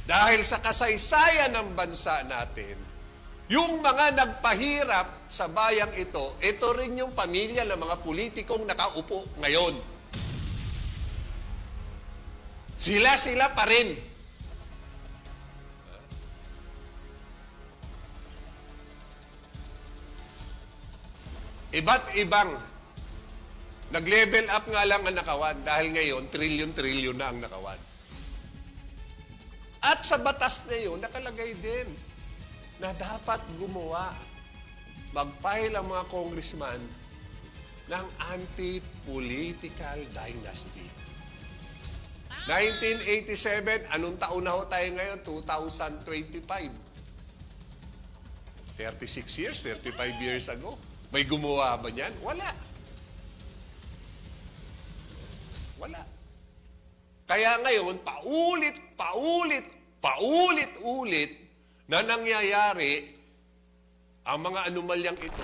Dahil sa kasaysayan ng bansa natin, yung mga nagpahirap sa bayang ito rin yung pamilya ng mga politikong nakaupo ngayon. Sila pa rin. Iba't ibang nag-level up nga lang ang nakawan dahil ngayon, trilyon-trilyon na ang nakawan. At sa batas na yun, nakalagay din na dapat gumawa, mag-file ang mga congressman ng anti-political dynasty. 1987, anong taon na ho tayo ngayon? 2025. 36 years, 35 years ago. May gumawa ba niyan? Wala. Wala. Kaya ngayon, paulit-ulit na nangyayari ang mga anomalyang ito.